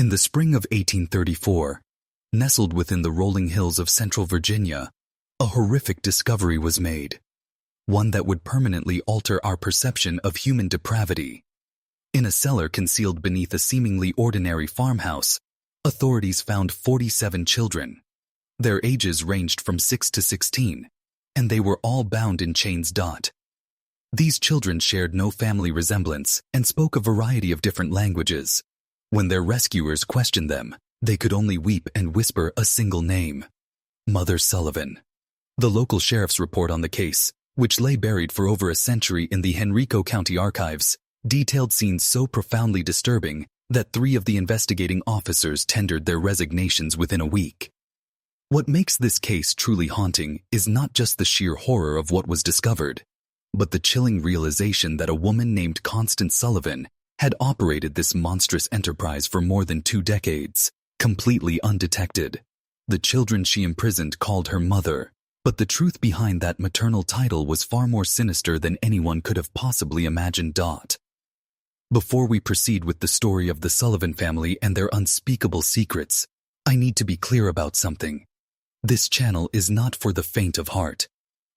In the spring of 1834, nestled within the rolling hills of central Virginia, a horrific discovery was made, one that would permanently alter our perception of human depravity. In a cellar concealed beneath a seemingly ordinary farmhouse, authorities found 47 children. Their ages ranged from 6 to 16, and they were all bound in chains. These children shared no family resemblance and spoke a variety of different languages. When their rescuers questioned them, they could only weep and whisper a single name: Mother Sullivan. The local sheriff's report on the case, which lay buried for over a century in the Henrico County archives, detailed scenes so profoundly disturbing that 3 of the investigating officers tendered their resignations within a week. What makes this case truly haunting is not just the sheer horror of what was discovered, but the chilling realization that a woman named Constance Sullivan had operated this monstrous enterprise for more than 2 decades, completely undetected. The children she imprisoned called her mother, but the truth behind that maternal title was far more sinister than anyone could have possibly imagined. Before we proceed with the story of the Sullivan family and their unspeakable secrets, I need to be clear about something. This channel is not for the faint of heart.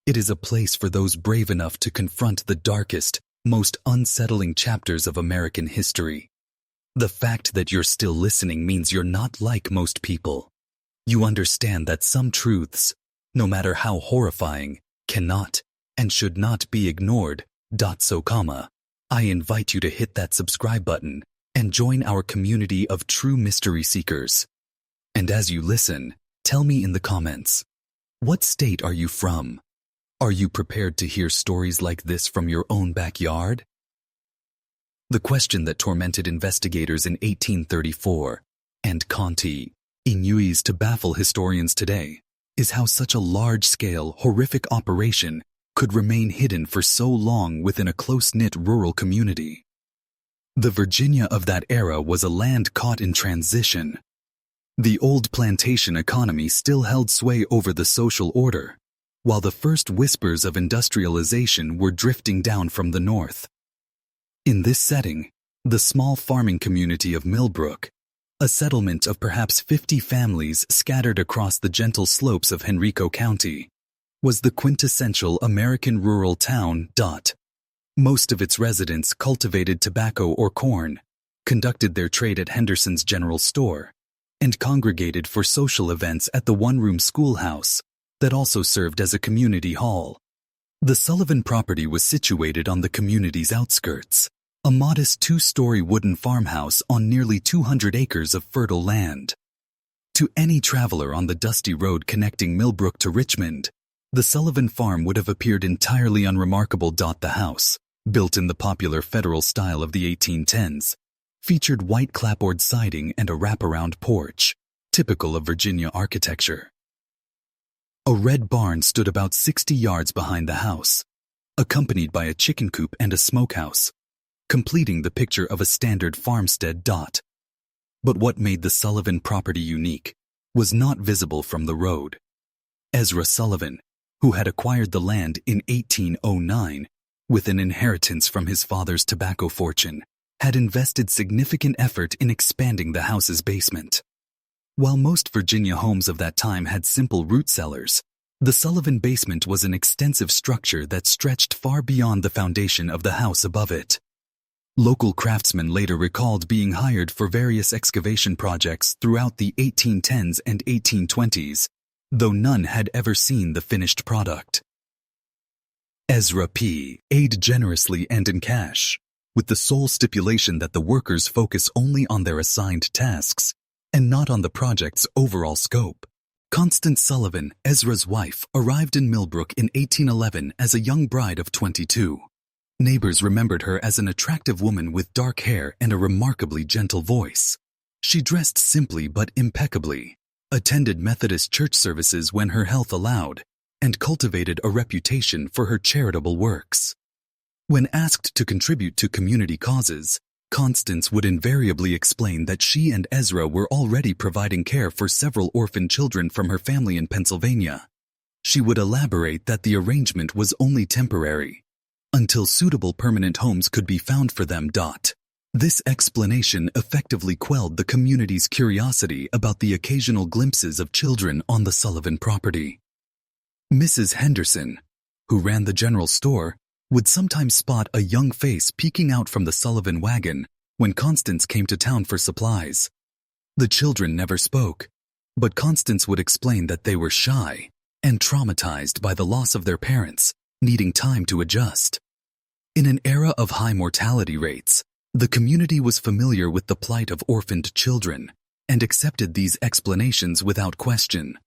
It is a place for those brave enough to confront the darkest, most unsettling chapters of American history. The fact that you're still listening means you're not like most people. You understand that some truths, no matter how horrifying, cannot and should not be ignored. I invite you to hit that subscribe button and join our community of true mystery seekers. And as you listen, tell me in the comments, what state are you from? Are you prepared to hear stories like this from your own backyard? The question that tormented investigators in 1834 and continues to baffle historians today is how such a large-scale, horrific operation could remain hidden for so long within a close-knit rural community. The Virginia of that era was a land caught in transition. The old plantation economy still held sway over the social order, while the first whispers of industrialization were drifting down from the north. In this setting, the small farming community of Millbrook, a settlement of perhaps 50 families scattered across the gentle slopes of Henrico County, was the quintessential American rural town. Most of its residents cultivated tobacco or corn, conducted their trade at Henderson's General Store, and congregated for social events at the one-room schoolhouse that also served as a community hall. The Sullivan property was situated on the community's outskirts, a modest 2-story wooden farmhouse on nearly 200 acres of fertile land. To any traveler on the dusty road connecting Millbrook to Richmond, the Sullivan farm would have appeared entirely unremarkable. The house, built in the popular Federal style of the 1810s, featured white clapboard siding and a wraparound porch, typical of Virginia architecture. A red barn stood about 60 yards behind the house, accompanied by a chicken coop and a smokehouse, completing the picture of a standard farmstead. But what made the Sullivan property unique was not visible from the road. Ezra Sullivan, who had acquired the land in 1809 with an inheritance from his father's tobacco fortune, had invested significant effort in expanding the house's basement. While most Virginia homes of that time had simple root cellars, the Sullivan basement was an extensive structure that stretched far beyond the foundation of the house above it. Local craftsmen later recalled being hired for various excavation projects throughout the 1810s and 1820s, though none had ever seen the finished product. Ezra paid generously and in cash, with the sole stipulation that the workers focus only on their assigned tasks and not on the project's overall scope. Constance Sullivan, Ezra's wife, arrived in Millbrook in 1811 as a young bride of 22. Neighbors remembered her as an attractive woman with dark hair and a remarkably gentle voice. She dressed simply but impeccably, attended Methodist church services when her health allowed, and cultivated a reputation for her charitable works. When asked to contribute to community causes, Constance would invariably explain that she and Ezra were already providing care for several orphan children from her family in Pennsylvania. She would elaborate that the arrangement was only temporary, until suitable permanent homes could be found for them. This explanation effectively quelled the community's curiosity about the occasional glimpses of children on the Sullivan property. Mrs. Henderson, who ran the general store, would sometimes spot a young face peeking out from the Sullivan wagon when Constance came to town for supplies. The children never spoke, but Constance would explain that they were shy and traumatized by the loss of their parents, needing time to adjust. In an era of high mortality rates, the community was familiar with the plight of orphaned children and accepted these explanations without question.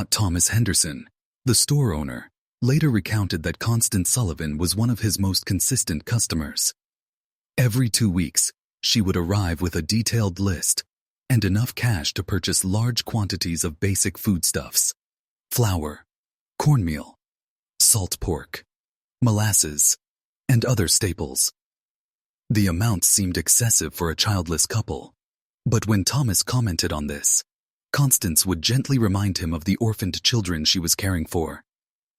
Thomas Henderson, the store owner, later recounted that Constance Sullivan was one of his most consistent customers. Every 2 weeks, she would arrive with a detailed list and enough cash to purchase large quantities of basic foodstuffs: flour, cornmeal, salt pork, molasses, and other staples. The amount seemed excessive for a childless couple, but when Thomas commented on this, Constance would gently remind him of the orphaned children she was caring for.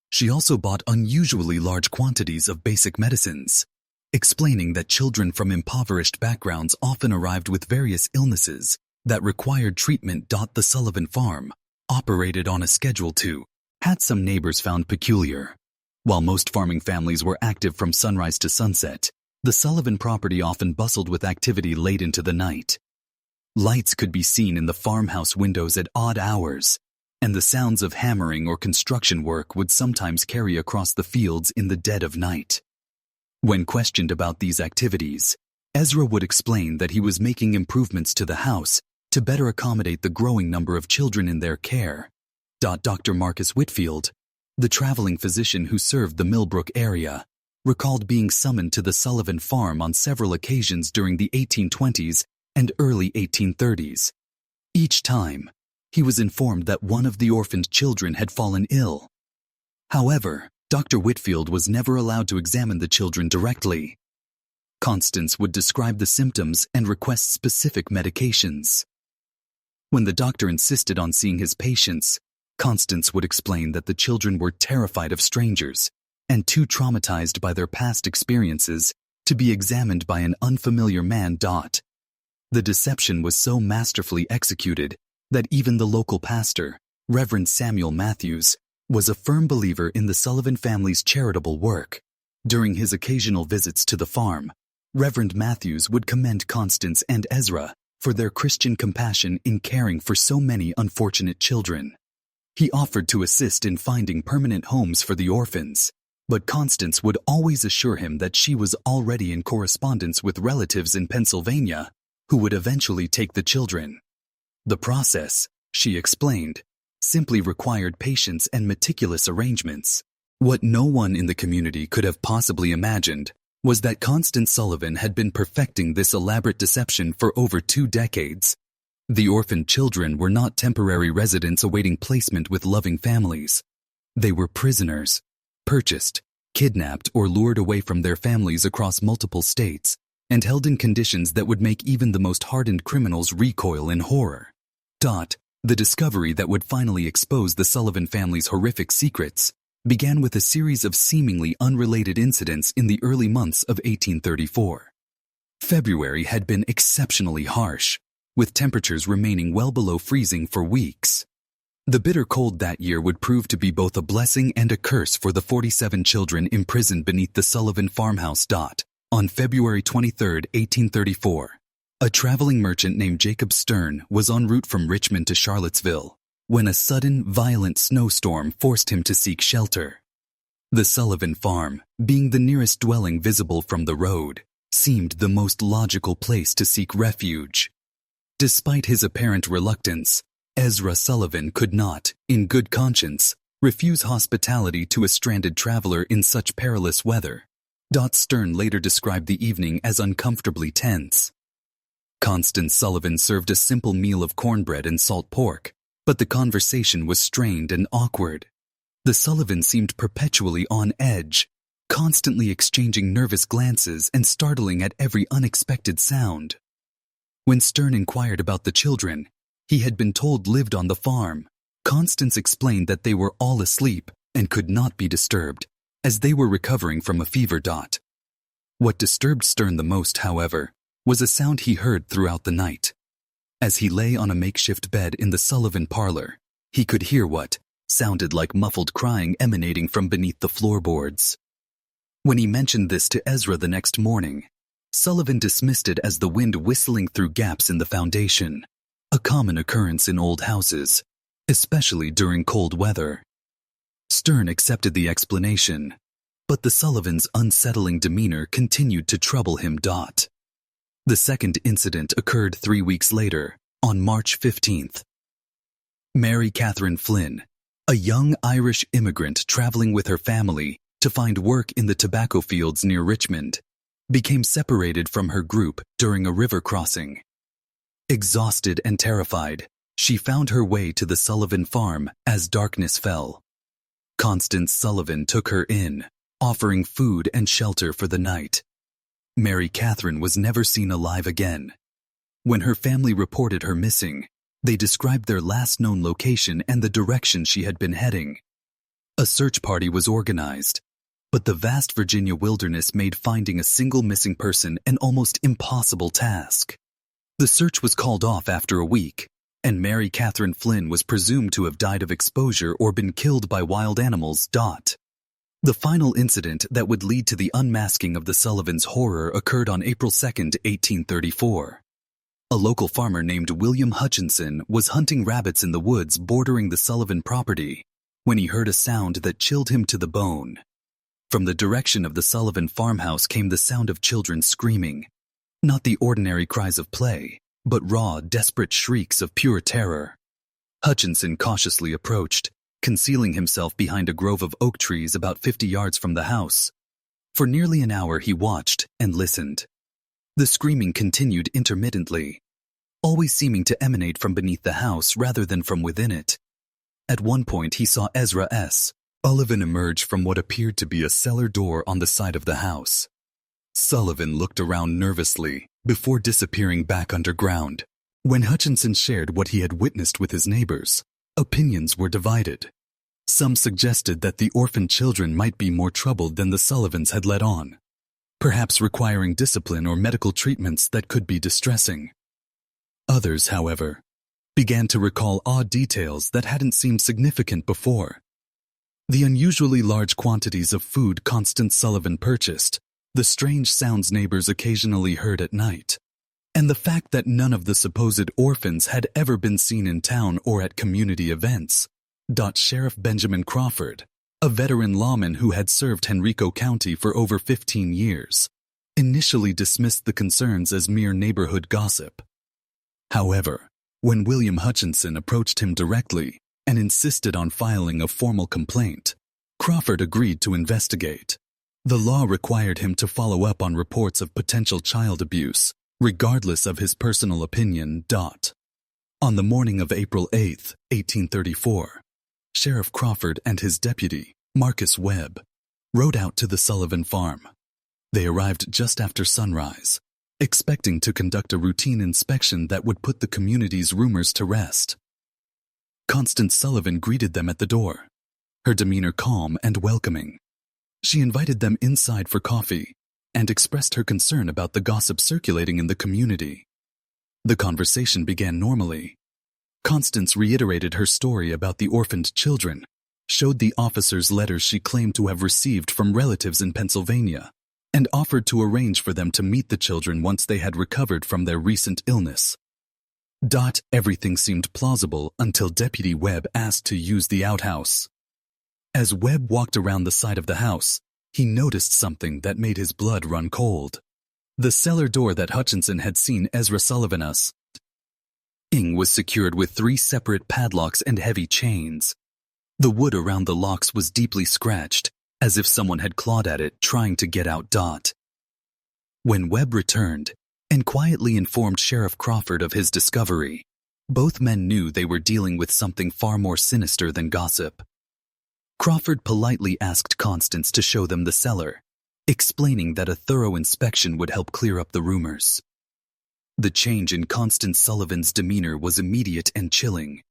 She also bought unusually large quantities of basic medicines, explaining that children from impoverished backgrounds often arrived with various illnesses that required treatment. The Sullivan farm, operated on a Schedule II, had some neighbors found peculiar. While most farming families were active from sunrise to sunset, the Sullivan property often bustled with activity late into the night. Lights could be seen in the farmhouse windows at odd hours, and the sounds of hammering or construction work would sometimes carry across the fields in the dead of night. When questioned about these activities, Ezra would explain that he was making improvements to the house to better accommodate the growing number of children in their care. Dr. Marcus Whitfield, the traveling physician who served the Millbrook area, recalled being summoned to the Sullivan farm on several occasions during the 1820s and early 1830s. Each time, he was informed that one of the orphaned children had fallen ill. However, Dr. Whitfield was never allowed to examine the children directly. Constance would describe the symptoms and request specific medications. When the doctor insisted on seeing his patients, Constance would explain that the children were terrified of strangers and too traumatized by their past experiences to be examined by an unfamiliar man. The deception was so masterfully executed that even the local pastor, Reverend Samuel Matthews, was a firm believer in the Sullivan family's charitable work. During his occasional visits to the farm, Reverend Matthews would commend Constance and Ezra for their Christian compassion in caring for so many unfortunate children. He offered to assist in finding permanent homes for the orphans, but Constance would always assure him that she was already in correspondence with relatives in Pennsylvania who would eventually take the children. The process, she explained, simply required patience and meticulous arrangements. What no one in the community could have possibly imagined was that Constance Sullivan had been perfecting this elaborate deception for over 2 decades. The orphaned children were not temporary residents awaiting placement with loving families. They were prisoners, purchased, kidnapped, or lured away from their families across multiple states, and held in conditions that would make even the most hardened criminals recoil in horror. The discovery that would finally expose the Sullivan family's horrific secrets began with a series of seemingly unrelated incidents in the early months of 1834. February had been exceptionally harsh, with temperatures remaining well below freezing for weeks. The bitter cold that year would prove to be both a blessing and a curse for the 47 children imprisoned beneath the Sullivan farmhouse. On February 23, 1834, a traveling merchant named Jacob Stern was en route from Richmond to Charlottesville when a sudden, violent snowstorm forced him to seek shelter. The Sullivan farm, being the nearest dwelling visible from the road, seemed the most logical place to seek refuge. Despite his apparent reluctance, Ezra Sullivan could not, in good conscience, refuse hospitality to a stranded traveler in such perilous weather. Stern later described the evening as uncomfortably tense. Constance Sullivan served a simple meal of cornbread and salt pork, but the conversation was strained and awkward. The Sullivans seemed perpetually on edge, constantly exchanging nervous glances and startling at every unexpected sound. When Stern inquired about the children he had been told lived on the farm, Constance explained that they were all asleep and could not be disturbed, as they were recovering from a fever. What disturbed Stern the most, however, was a sound he heard throughout the night. As he lay on a makeshift bed in the Sullivan parlor, he could hear what sounded like muffled crying emanating from beneath the floorboards. When he mentioned this to Ezra the next morning, Sullivan dismissed it as the wind whistling through gaps in the foundation, a common occurrence in old houses, especially during cold weather. Stern accepted the explanation, but the Sullivans' unsettling demeanor continued to trouble him. The second incident occurred 3 weeks later, on March 15th. Mary Catherine Flynn, a young Irish immigrant traveling with her family to find work in the tobacco fields near Richmond, became separated from her group during a river crossing. Exhausted and terrified, she found her way to the Sullivan farm as darkness fell. Constance Sullivan took her in, offering food and shelter for the night. Mary Catherine was never seen alive again. When her family reported her missing, they described their last known location and the direction she had been heading. A search party was organized, but the vast Virginia wilderness made finding a single missing person an almost impossible task. The search was called off after a week, and Mary Catherine Flynn was presumed to have died of exposure or been killed by wild animals. The final incident that would lead to the unmasking of the Sullivans' horror occurred on April 2, 1834. A local farmer named William Hutchinson was hunting rabbits in the woods bordering the Sullivan property when he heard a sound that chilled him to the bone. From the direction of the Sullivan farmhouse came the sound of children screaming, not the ordinary cries of play, but raw, desperate shrieks of pure terror. Hutchinson cautiously approached, concealing himself behind a grove of oak trees about 50 yards from the house. For nearly an hour he watched and listened. The screaming continued intermittently, always seeming to emanate from beneath the house rather than from within it. At one point he saw Ezra Sullivan emerge from what appeared to be a cellar door on the side of the house. Sullivan looked around nervously before disappearing back underground. When Hutchinson shared what he had witnessed with his neighbors, opinions were divided. Some suggested that the orphan children might be more troubled than the Sullivans had let on, perhaps requiring discipline or medical treatments that could be distressing. Others, however, began to recall odd details that hadn't seemed significant before. The unusually large quantities of food Constance Sullivan purchased, the strange sounds neighbors occasionally heard at night, and the fact that none of the supposed orphans had ever been seen in town or at community events. Sheriff Benjamin Crawford, a veteran lawman who had served Henrico County for over 15 years, initially dismissed the concerns as mere neighborhood gossip. However, when William Hutchinson approached him directly and insisted on filing a formal complaint, Crawford agreed to investigate. The law required him to follow up on reports of potential child abuse, regardless of his personal opinion. On the morning of April 8, 1834, Sheriff Crawford and his deputy, Marcus Webb, rode out to the Sullivan farm. They arrived just after sunrise, expecting to conduct a routine inspection that would put the community's rumors to rest. Constance Sullivan greeted them at the door, her demeanor calm and welcoming. She invited them inside for coffee and expressed her concern about the gossip circulating in the community. The conversation began normally. Constance reiterated her story about the orphaned children, showed the officers letters she claimed to have received from relatives in Pennsylvania, and offered to arrange for them to meet the children once they had recovered from their recent illness. Everything seemed plausible until Deputy Webb asked to use the outhouse. As Webb walked around the side of the house, he noticed something that made his blood run cold. The cellar door that Hutchinson had seen Ezra Sullivan was secured with 3 separate padlocks and heavy chains. The wood around the locks was deeply scratched, as if someone had clawed at it trying to get out. When Webb returned and quietly informed Sheriff Crawford of his discovery, both men knew they were dealing with something far more sinister than gossip. Crawford politely asked Constance to show them the cellar, explaining that a thorough inspection would help clear up the rumors. The change in Constance Sullivan's demeanor was immediate and chilling.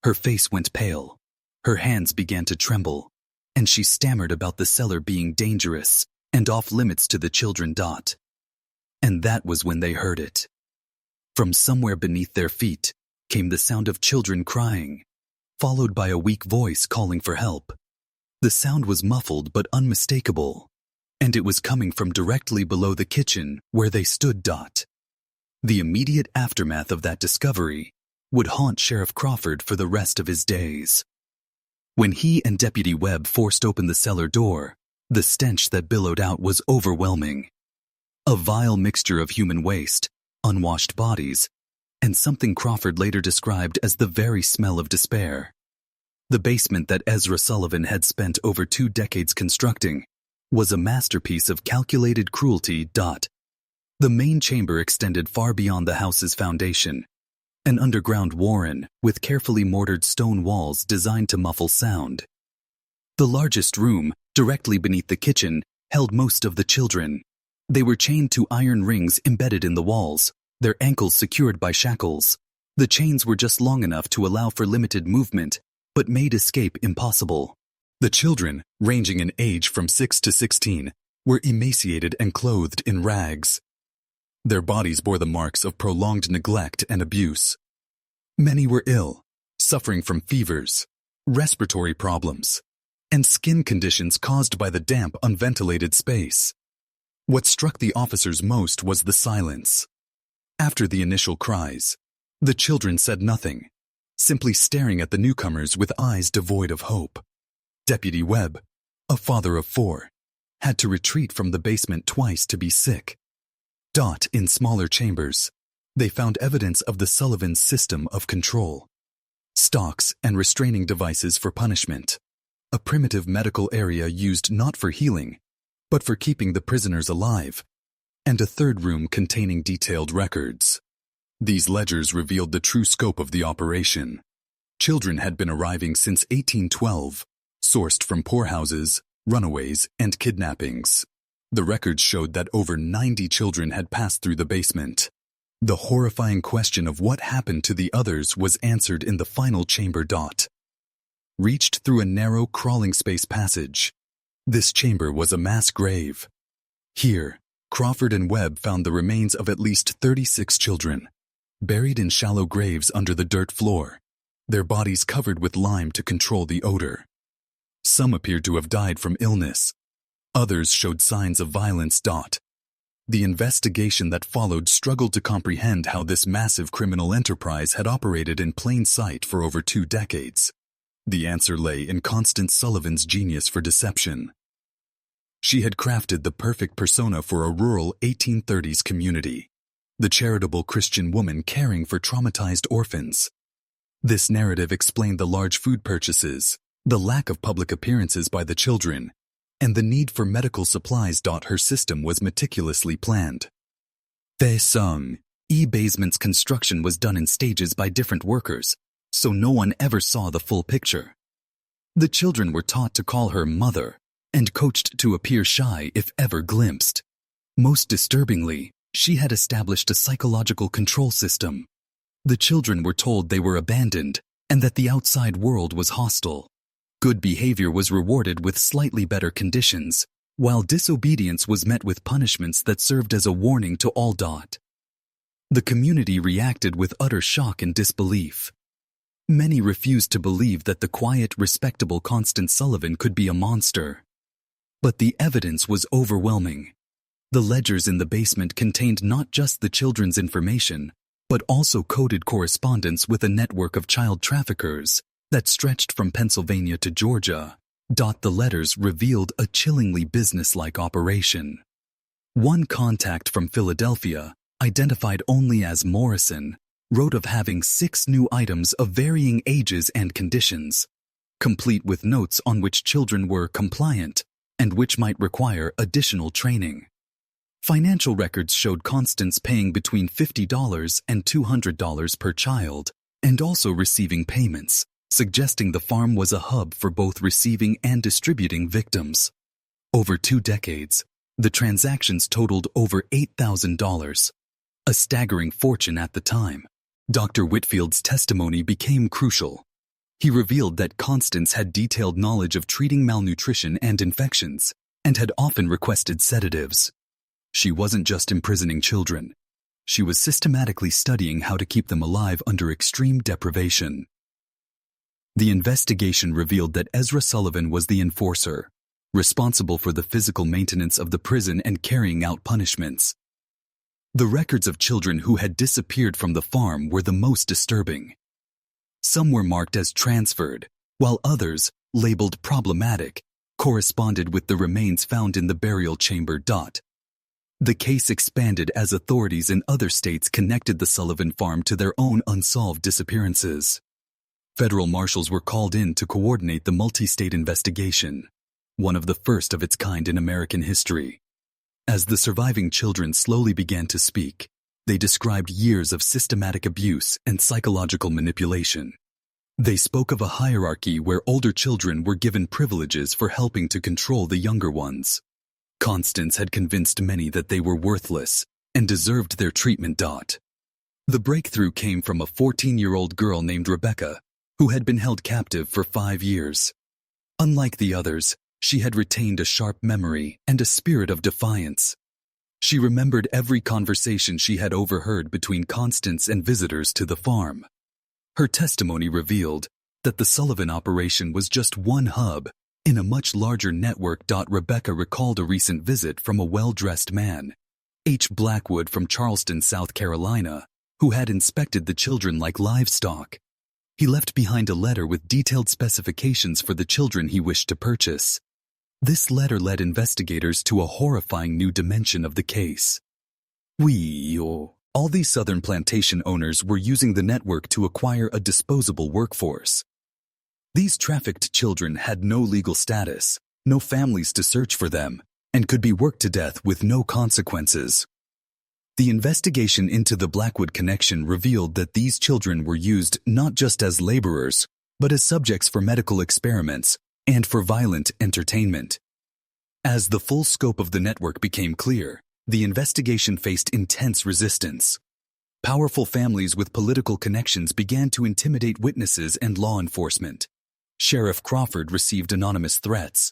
Her face went pale, her hands began to tremble, and she stammered about the cellar being dangerous and off limits to the children. And that was when they heard it. From somewhere beneath their feet came the sound of children crying, followed by a weak voice calling for help. The sound was muffled but unmistakable, and it was coming from directly below the kitchen where they stood. The immediate aftermath of that discovery would haunt Sheriff Crawford for the rest of his days. When he and Deputy Webb forced open the cellar door, the stench that billowed out was overwhelming. A vile mixture of human waste, unwashed bodies, and something Crawford later described as the very smell of despair. The basement that Ezra Sullivan had spent over 2 decades constructing was a masterpiece of calculated cruelty. The main chamber extended far beyond the house's foundation, an underground warren with carefully mortared stone walls designed to muffle sound. The largest room, directly beneath the kitchen, held most of the children. They were chained to iron rings embedded in the walls, their ankles secured by shackles. The chains were just long enough to allow for limited movement, but made escape impossible. The children, ranging in age from 6 to 16, were emaciated and clothed in rags. Their bodies bore the marks of prolonged neglect and abuse. Many were ill, suffering from fevers, respiratory problems, and skin conditions caused by the damp, unventilated space. What struck the officers most was the silence. After the initial cries, the children said nothing, simply staring at the newcomers with eyes devoid of hope. Deputy Webb, a father of 4, had to retreat from the basement twice to be sick. In smaller chambers, they found evidence of the Sullivans' system of control. Stocks and restraining devices for punishment. A primitive medical area used not for healing, but for keeping the prisoners alive. And a third room containing detailed records. These ledgers revealed the true scope of the operation. Children had been arriving since 1812, sourced from poorhouses, runaways, and kidnappings. The records showed that over 90 children had passed through the basement. The horrifying question of what happened to the others was answered in the final chamber. Reached through a narrow crawling space passage. This chamber was a mass grave. Here, Crawford and Webb found the remains of at least 36 children, buried in shallow graves under the dirt floor, their bodies covered with lime to control the odor. Some appeared to have died from illness. Others showed signs of violence. The investigation that followed struggled to comprehend how this massive criminal enterprise had operated in plain sight for over 2 decades. The answer lay in Constance Sullivan's genius for deception. She had crafted the perfect persona for a rural 1830s community, the charitable Christian woman caring for traumatized orphans. This narrative explained the large food purchases, the lack of public appearances by the children, and the need for medical supplies. Her system was meticulously planned. Basement's construction was done in stages by different workers, so no one ever saw the full picture. The children were taught to call her mother, and coached to appear shy if ever glimpsed. Most disturbingly, she had established a psychological control system. The children were told they were abandoned, and that the outside world was hostile. Good behavior was rewarded with slightly better conditions, while disobedience was met with punishments that served as a warning to all. The community reacted with utter shock and disbelief. Many refused to believe that the quiet, respectable Constance Sullivan could be a monster. But the evidence was overwhelming. The ledgers in the basement contained not just the children's information, but also coded correspondence with a network of child traffickers that stretched from Pennsylvania to Georgia. The letters revealed a chillingly businesslike operation. One contact from Philadelphia, identified only as Morrison, wrote of having 6 new items of varying ages and conditions, complete with notes on which children were compliant and which might require additional training. Financial records showed Constance paying between $50 and $200 per child, and also receiving payments, suggesting the farm was a hub for both receiving and distributing victims. Over 2 decades, the transactions totaled over $8,000, a staggering fortune at the time. Dr. Whitfield's testimony became crucial. He revealed that Constance had detailed knowledge of treating malnutrition and infections, and had often requested sedatives. She wasn't just imprisoning children. She was systematically studying how to keep them alive under extreme deprivation. The investigation revealed that Ezra Sullivan was the enforcer, responsible for the physical maintenance of the prison and carrying out punishments. The records of children who had disappeared from the farm were the most disturbing. Some were marked as transferred, while others, labeled problematic, corresponded with the remains found in the burial chamber. The case expanded as authorities in other states connected the Sullivan farm to their own unsolved disappearances. Federal marshals were called in to coordinate the multi-state investigation, one of the first of its kind in American history. As the surviving children slowly began to speak, they described years of systematic abuse and psychological manipulation. They spoke of a hierarchy where older children were given privileges for helping to control the younger ones. Constance had convinced many that they were worthless and deserved their treatment. The breakthrough came from a 14-year-old girl named Rebecca, who had been held captive for 5 years. Unlike the others, she had retained a sharp memory and a spirit of defiance. She remembered every conversation she had overheard between Constance and visitors to the farm. Her testimony revealed that the Sullivan operation was just one hub in a much larger network. Rebecca recalled a recent visit from a well-dressed man, H. Blackwood from Charleston, South Carolina, who had inspected the children like livestock. He left behind a letter with detailed specifications for the children he wished to purchase. This letter led investigators to a horrifying new dimension of the case. All these southern plantation owners were using the network to acquire a disposable workforce. These trafficked children had no legal status, no families to search for them, and could be worked to death with no consequences. The investigation into the Blackwood connection revealed that these children were used not just as laborers, but as subjects for medical experiments and for violent entertainment. As the full scope of the network became clear, the investigation faced intense resistance. Powerful families with political connections began to intimidate witnesses and law enforcement. Sheriff Crawford received anonymous threats.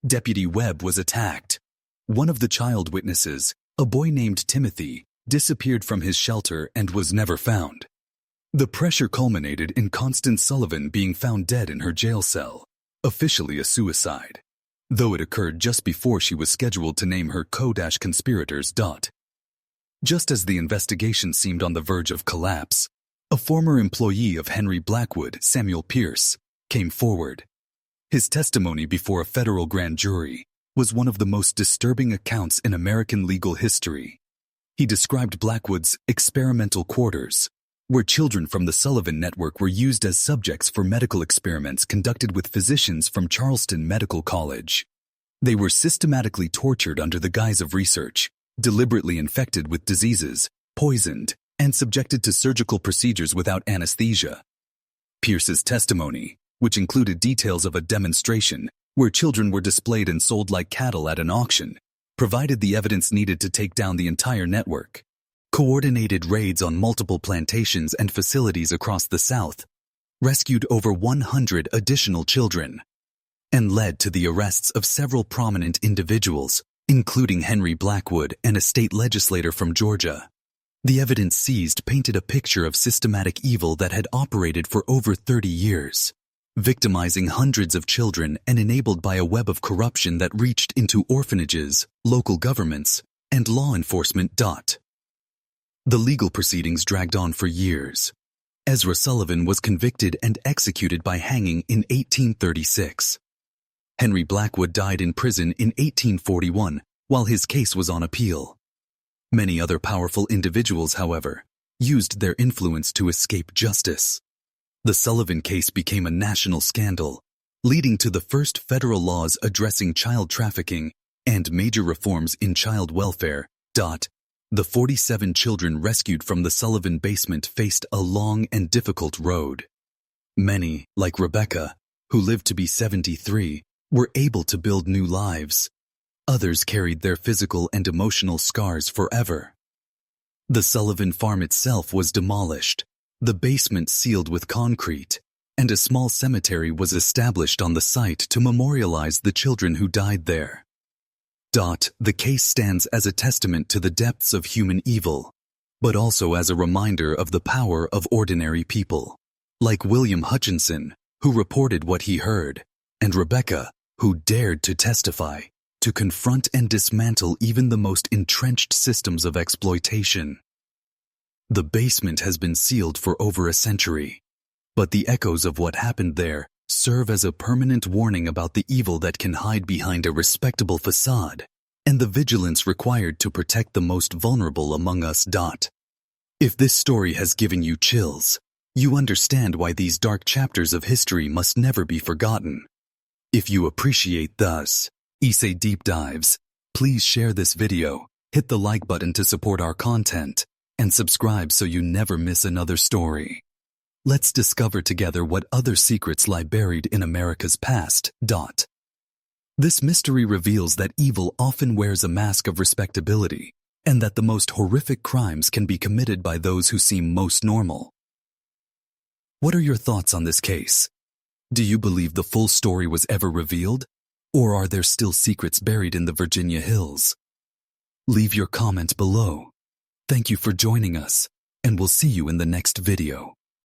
Deputy Webb was attacked. One of the child witnesses, a boy named Timothy, disappeared from his shelter and was never found. The pressure culminated in Constance Sullivan being found dead in her jail cell, officially a suicide, though it occurred just before she was scheduled to name her co-conspirators. Just as the investigation seemed on the verge of collapse, a former employee of Henry Blackwood, Samuel Pierce, came forward. His testimony before a federal grand jury was one of the most disturbing accounts in American legal history. He described Blackwood's experimental quarters, where children from the Sullivan Network were used as subjects for medical experiments conducted with physicians from Charleston Medical College. They were systematically tortured under the guise of research, deliberately infected with diseases, poisoned, and subjected to surgical procedures without anesthesia. Pierce's testimony, which included details of a demonstration where children were displayed and sold like cattle at an auction, provided the evidence needed to take down the entire network. Coordinated raids on multiple plantations and facilities across the South rescued over 100 additional children and led to the arrests of several prominent individuals, including Henry Blackwood and a state legislator from Georgia. The evidence seized painted a picture of systematic evil that had operated for over 30 years, victimizing hundreds of children and enabled by a web of corruption that reached into orphanages, local governments, and law enforcement. The legal proceedings dragged on for years. Ezra Sullivan was convicted and executed by hanging in 1836. Henry Blackwood died in prison in 1841 while his case was on appeal. Many other powerful individuals, however, used their influence to escape justice. The Sullivan case became a national scandal, leading to the first federal laws addressing child trafficking and major reforms in child welfare. The 47 children rescued from the Sullivan basement faced a long and difficult road. Many, like Rebecca, who lived to be 73, were able to build new lives. Others carried their physical and emotional scars forever. The Sullivan farm itself was demolished, the basement sealed with concrete, and a small cemetery was established on the site to memorialize the children who died there. The case stands as a testament to the depths of human evil, but also as a reminder of the power of ordinary people, like William Hutchinson, who reported what he heard, and Rebecca, who dared to testify, to confront and dismantle even the most entrenched systems of exploitation. The basement has been sealed for over a century, but the echoes of what happened there serve as a permanent warning about the evil that can hide behind a respectable facade and the vigilance required to protect the most vulnerable among us. If this story has given you chills, you understand why these dark chapters of history must never be forgotten. If you appreciate thus Issei deep dives, please share this video, hit the like button to support our content, and subscribe so you never miss another story. Let's discover together what other secrets lie buried in America's past. This mystery reveals that evil often wears a mask of respectability, and that the most horrific crimes can be committed by those who seem most normal. What are your thoughts on this case? Do you believe the full story was ever revealed? Or are there still secrets buried in the Virginia hills? Leave your comment below. Thank you for joining us, and we'll see you in the next video.